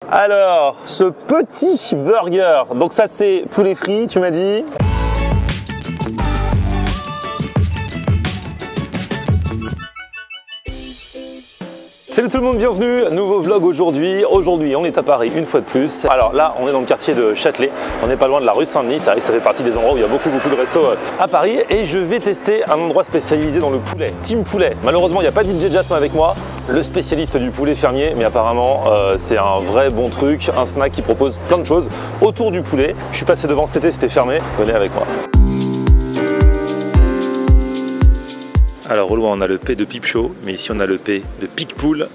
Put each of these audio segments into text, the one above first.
Alors, ce petit burger, donc ça c'est poulet frit, tu m'as dit? Salut tout le monde, bienvenue, nouveau vlog aujourd'hui. Aujourd'hui on est à Paris une fois de plus. Alors là on est dans le quartier de Châtelet, on n'est pas loin de la rue Saint-Denis, c'est vrai que ça fait partie des endroits où il y a beaucoup de restos à Paris. Et je vais tester un endroit spécialisé dans le poulet, Team Poulet. Malheureusement il n'y a pas DJ Jasmin avec moi, le spécialiste du poulet fermier, mais apparemment c'est un vrai bon truc, un snack qui propose plein de choses autour du poulet. Je suis passé devant cet été, c'était fermé, venez avec moi. Alors au loin on a le P de Pipe Show, mais ici on a le P de Picpoul,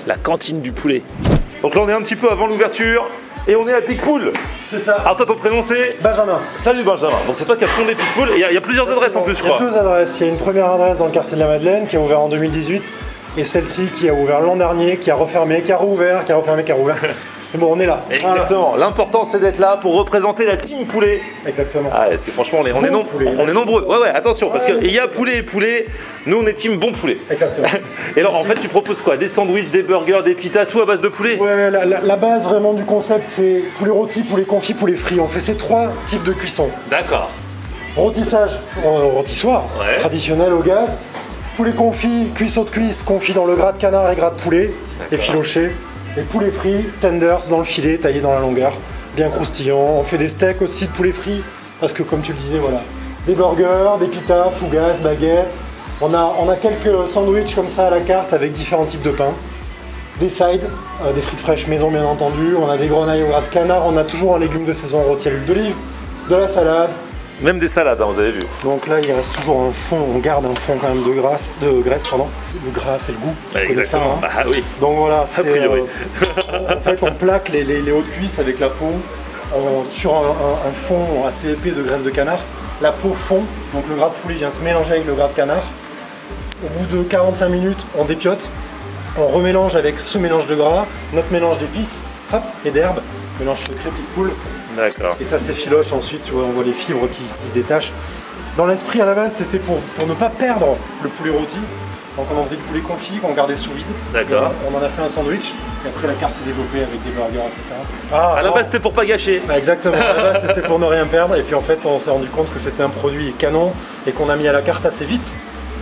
la cantine du poulet. Donc là on est un petit peu avant l'ouverture et on est à Picpoul. C'est ça. Alors toi ton prénom c'est Benjamin. Salut Benjamin, donc c'est toi qui as fondé Picpoul et il y a plusieurs adresses en plus je crois. Il y a deux adresses, il y a une première adresse dans le quartier de la Madeleine qui a ouvert en 2018 et celle-ci qui a ouvert l'an dernier, qui a refermé, qui a rouvert, qui a refermé, qui a rouvert. Mais bon, on est là. Exactement. Voilà. L'important c'est d'être là pour représenter la team poulet. Exactement. Ah, est-ce que franchement on est nombreux. Ouais, attention, parce qu'il y a poulet et poulet. Nous on est team bon poulet. Exactement. Et alors en fait tu proposes quoi? Des sandwichs, des burgers, des pitas, tout à base de poulet? Ouais, la base vraiment du concept c'est poulet rôti, poulet confit, poulet frit. On fait ces trois types de cuisson. D'accord. Rôtissage, rôtissoir, ouais. Traditionnel au gaz. Poulet confit, cuisseau de cuisse, confit dans le gras de canard et gras de poulet, effiloché. Et poulet frit, tenders dans le filet, taillé dans la longueur, bien croustillant. On fait des steaks aussi de poulet frit, parce que comme tu le disais, voilà, des burgers, des pitas, fougasses, baguettes. On a quelques sandwichs comme ça à la carte avec différents types de pain. Des sides, des frites fraîches maison bien entendu. On a des grenailles au gras de canard. On a toujours un légume de saison rôti à l'huile d'olive, de la salade. Même des salades, hein, vous avez vu. Donc là, il reste toujours un fond, on garde un fond quand même de graisse, pardon. Le gras, c'est le goût. Exactement. Ça, hein. Ah oui. Donc voilà, a priori. En fait, on plaque les hauts de cuisse avec la peau sur un fond assez épais de graisse de canard. La peau fond, donc le gras de poulet vient se mélanger avec le gras de canard. Au bout de 45 minutes, on dépiote. On remélange avec ce mélange de gras, notre mélange d'épices et d'herbes. Mélange secret Picpoul. D'accord. Et ça s'effiloche ensuite, tu vois, on voit les fibres qui se détachent. Dans l'esprit à la base, c'était pour ne pas perdre le poulet rôti. Donc on en faisait du poulet confit qu'on gardait sous vide. D'accord. On en a fait un sandwich. Et après la carte s'est développée avec des burgers, etc. À la base c'était pour pas gâcher. Bah, exactement, à la base c'était pour ne rien perdre. Et puis en fait on s'est rendu compte que c'était un produit canon et qu'on a mis à la carte assez vite.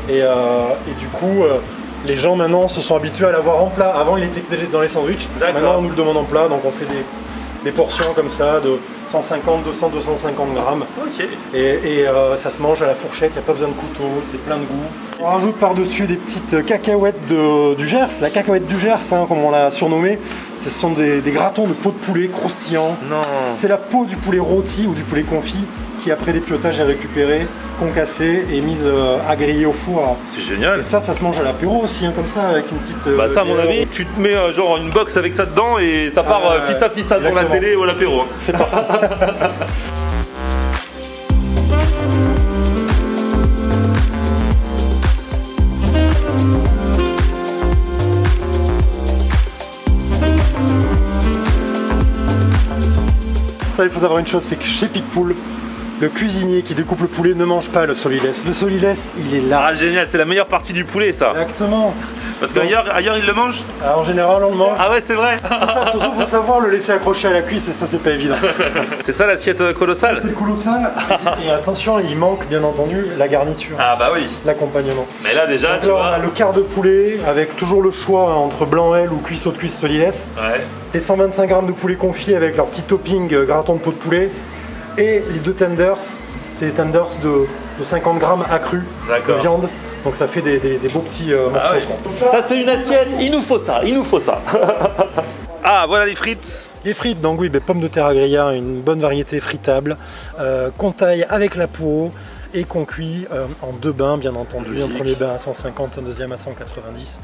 Et du coup, les gens maintenant se sont habitués à l'avoir en plat. Avant il était dans les sandwichs. Maintenant on nous le demande en plat, donc on fait des portions comme ça de 150, 200, 250 grammes. Ok. Et ça se mange à la fourchette, il n'y a pas besoin de couteau, c'est plein de goût. On rajoute par-dessus des petites cacahuètes du Gers, la cacahuète du Gers, hein, comme on l'a surnommé. Ce sont des gratons de peau de poulet croustillants. Non. C'est la peau du poulet rôti ou du poulet confit qui après dépiotage est récupérée, concassée et mise à griller au four. C'est génial. Et ça se mange à l'apéro aussi, hein, comme ça, avec une petite... Bah ça à mon avis, tu te mets genre une box avec ça dedans et ça part fissa devant la télé ou à l'apéro. Hein. C'est parti. Ça, il faut savoir une chose, c'est que chez Picpoul, le cuisinier qui découpe le poulet ne mange pas le solilès. Le solilès, il est là. Ah génial, c'est la meilleure partie du poulet ça. Exactement. Parce qu'ailleurs il le mange. En général on le mange. Ah ouais c'est vrai. Ça, surtout faut savoir le laisser accrocher à la cuisse et ça c'est pas évident. C'est ça l'assiette colossale. C'est colossal. Et attention, il manque bien entendu la garniture. Ah bah oui. L'accompagnement. Mais là déjà donc tu là, vois. on a le quart de poulet avec toujours le choix entre blanc-aile ou cuisseau de cuisse solilès. Ouais. Les 125 grammes de poulet confit avec leur petit topping gratin de peau de poulet. Et les deux tenders, c'est des tenders de 50 grammes accrus de viande. Donc ça fait des beaux petits morceaux. Ouais. Ça c'est une assiette, il nous faut ça. Ah voilà les frites. Les frites, donc oui, pommes de terre à grillard, une bonne variété fritable, qu'on taille avec la peau et qu'on cuit en deux bains bien entendu. Logique. Un premier bain à 150, un deuxième à 190.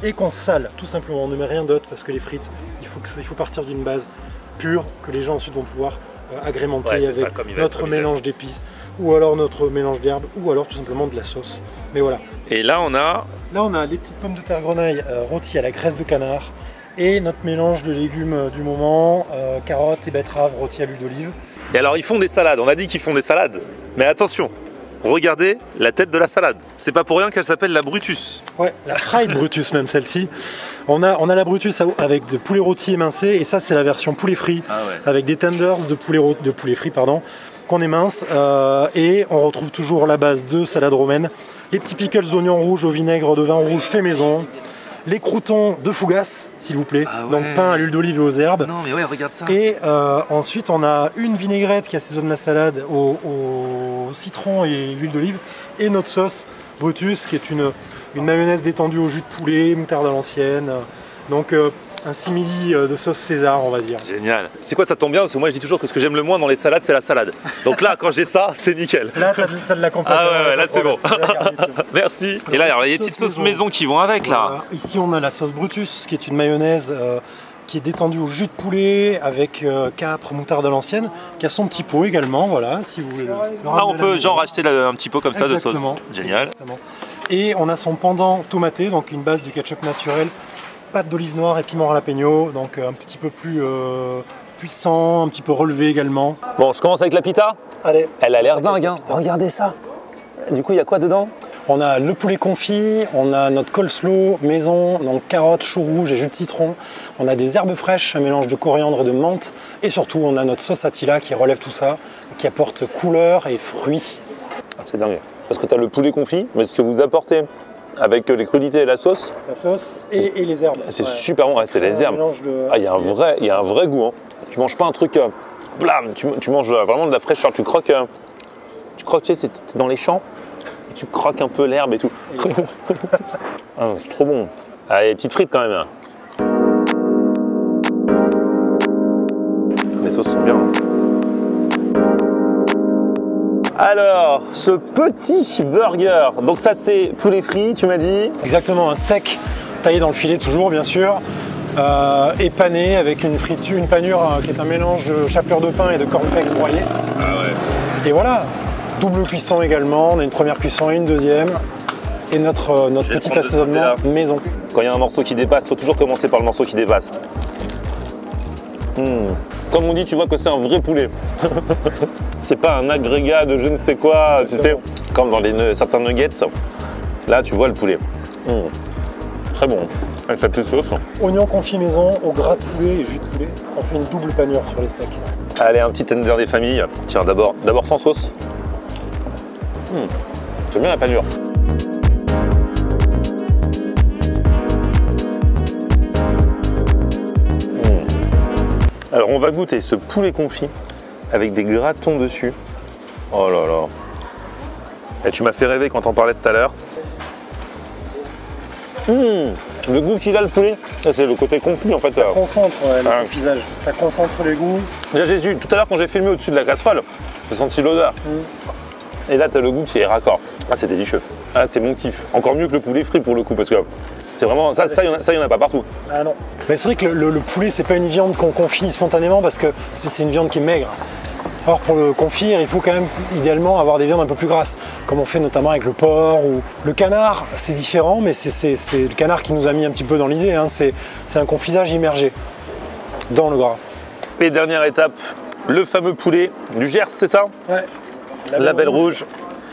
Et qu'on sale tout simplement, on ne met rien d'autre parce que les frites, il faut partir d'une base pure que les gens ensuite vont pouvoir agrémenter avec ça, notre mélange d'épices ou alors notre mélange d'herbes ou alors tout simplement de la sauce. Mais voilà. Et là on a les petites pommes de terre grenaille rôties à la graisse de canard et notre mélange de légumes du moment, carottes et betteraves rôties à l'huile d'olive. Et alors ils font des salades, on a dit qu'ils font des salades, mais attention, regardez la tête de la salade. C'est pas pour rien qu'elle s'appelle la Brutus. Ouais, la fried Brutus même celle-ci. On a la Brutus avec de poulet rôti émincé et ça c'est la version poulet frit avec des tenders de poulet frit qu'on émince et on retrouve toujours la base de salade romaine, les petits pickles d'oignons rouges au vinaigre de vin rouge fait maison, les croûtons de fougasse s'il vous plaît, donc pain à l'huile d'olive et aux herbes. Non mais ouais, regarde ça. Et ensuite on a une vinaigrette qui assaisonne la salade au citron et l'huile d'olive et notre sauce Brutus qui est une mayonnaise détendue au jus de poulet, moutarde à l'ancienne, donc un simili de sauce César on va dire. Génial. C'est quoi, ça tombe bien parce que moi je dis toujours que ce que j'aime le moins dans les salades c'est la salade. Donc là quand j'ai ça c'est nickel. Là t'as de la compagnie. Ah ouais, là c'est bon. Merci. Et là alors, il y a des petites sauces maison qui vont avec là. Voilà. Ici on a la sauce Brutus qui est une mayonnaise qui est détendue au jus de poulet avec capre, moutarde à l'ancienne, qui a son petit pot également, voilà, si vous voulez. Ah on peut genre acheter un petit pot comme ça de sauce. Génial. Exactement. Et on a son pendant tomaté, donc une base de ketchup naturel, pâte d'olive noire et piment jalapeno, donc un petit peu plus puissant, un petit peu relevé également. Bon, je commence avec la pita. Allez. Elle a l'air dingue, hein. Regardez ça. Du coup, il y a quoi dedans? On a le poulet confit, on a notre coleslaw maison, donc carottes, choux rouges et jus de citron. On a des herbes fraîches, un mélange de coriandre et de menthe. Et surtout, on a notre sauce Attila qui relève tout ça, qui apporte couleur et fruits. Ah, c'est dingue. Parce que tu as le poulet confit, mais ce que vous apportez avec les crudités et la sauce. La sauce et les herbes. C'est super bon, ouais, c'est les herbes. Ah, il y a un vrai goût. Hein. Tu manges pas un truc, blam, tu manges vraiment de la fraîcheur. Tu croques, tu sais, t'es dans les champs. Tu croques un peu l'herbe et tout. Ah, c'est trop bon. Allez, petites frites quand même. Hein. Les sauces sont bien. Hein. Alors, ce petit burger, donc ça c'est poulet frit, tu m'as dit? Exactement, un steak taillé dans le filet toujours bien sûr, épané avec une panure qui est un mélange de chapelure de pain et de cornflakes broyés. Ah ouais. Et voilà. Double cuisson également, on a une première cuisson et une deuxième. Et notre petit assaisonnement maison. Quand il y a un morceau qui dépasse, il faut toujours commencer par le morceau qui dépasse. Comme on dit, tu vois que c'est un vrai poulet. C'est pas un agrégat de je ne sais quoi, tu sais, comme dans certains nuggets. Là, tu vois le poulet. Très bon, avec la petite sauce. Oignon confit maison au gras de poulet et jus de poulet. On fait une double panure sur les steaks. Allez, un petit tender des familles. Tiens, d'abord sans sauce. J'aime bien la panure. Alors on va goûter ce poulet confit avec des gratons dessus. Oh là là. Et tu m'as fait rêver quand on parlait tout à l'heure. Le goût qu'il a le poulet, c'est le côté confit en fait. Ça concentre le confisage, ça concentre les goûts. Déjà Jésus, tout à l'heure quand j'ai filmé au-dessus de la casserole, j'ai senti l'odeur. Et là, tu as le goût qui est raccord. Ah, c'est délicieux. Ah, c'est mon kiff. Encore mieux que le poulet frit pour le coup, parce que c'est vraiment. Ça, il n'y en a pas partout. Ah non. Mais c'est vrai que le poulet, c'est pas une viande qu'on confie spontanément parce que c'est une viande qui est maigre. Or, pour le confire, il faut quand même idéalement avoir des viandes un peu plus grasses, comme on fait notamment avec le porc ou le canard. C'est différent, mais c'est le canard qui nous a mis un petit peu dans l'idée. Hein. C'est un confisage immergé dans le gras. Et dernière étape, le fameux poulet du Gers, c'est ça? Ouais. Label rouge.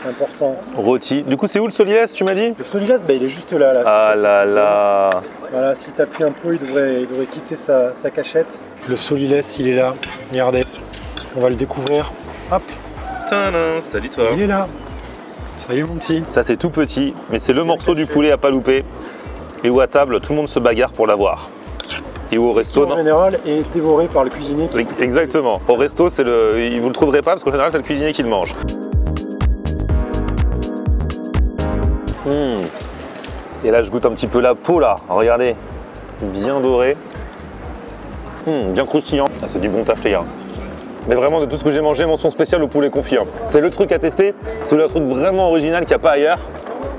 Important. Rôti. Du coup, c'est où le soliès, tu m'as dit? Le soliès, il est juste là. Ah là là. Voilà, si tu appuies un peu, il devrait quitter sa cachette. Le solilès, il est là. Regardez. On va le découvrir. Hop. Tadam, salut toi. Il est là. Salut mon petit. Ça, c'est tout petit, mais c'est le morceau du poulet à pas louper. Et où à table, tout le monde se bagarre pour l'avoir. Et au resto, en général, est dévoré par le cuisinier. Exactement. Au resto, vous ne le trouverez pas parce qu'en général, c'est le cuisinier qui le mange. Et là, je goûte un petit peu la peau là. Regardez, bien doré, bien croustillant. Ah, c'est du bon taf les gars. Mais vraiment, de tout ce que j'ai mangé, mention spéciale au poulet confit. C'est le truc à tester. C'est le truc vraiment original qu'il n'y a pas ailleurs.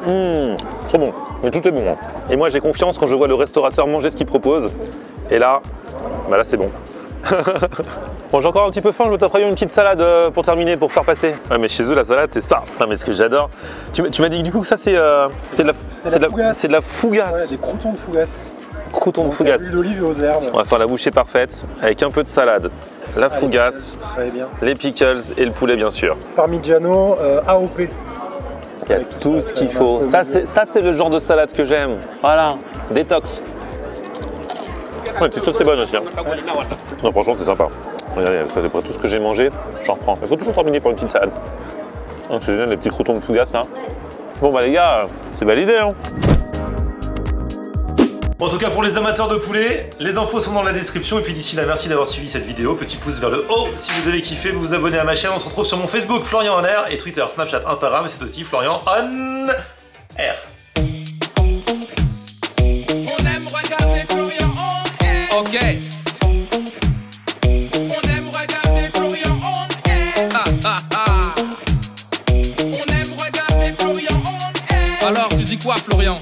Trop bon. Mais tout est bon. Et moi, j'ai confiance quand je vois le restaurateur manger ce qu'il propose. Et là, là c'est bon. Bon, j'ai encore un petit peu faim, je me t'offre une petite salade pour terminer, pour faire passer. Ouais, mais chez eux, la salade, c'est ça. Non, mais ce que j'adore. Tu m'as dit du coup que ça, c'est de la fougasse. Ouais, des croûtons de fougasse. Croûtons de fougasse. L'huile d'olive et aux herbes. On va faire la bouchée parfaite avec un peu de salade, la fougasse, très bien. les pickles et le poulet, bien sûr. Parmigiano AOP. Il y a tout ce qu'il faut. Ça, c'est le genre de salade que j'aime. Voilà, détox. Ouais, la petite sauce, c'est bonne aussi. Hein. Non, franchement, c'est sympa. Regardez, après tout ce que j'ai mangé, j'en reprends. Il faut toujours terminer par une petite salade. C'est génial, les petits croutons de fougasse, là. Bon, bah les gars, c'est validé, hein. En tout cas, pour les amateurs de poulet, les infos sont dans la description. Et puis d'ici là, merci d'avoir suivi cette vidéo. Petit pouce vers le haut si vous avez kiffé, vous vous abonnez à ma chaîne. On se retrouve sur mon Facebook, Florian en R, et Twitter, Snapchat, Instagram. C'est aussi Florian en R. On aime regarder Florian en R. Ok. On aime regarder Florian en R. On aime regarder Florian en R. Alors, tu dis quoi, Florian?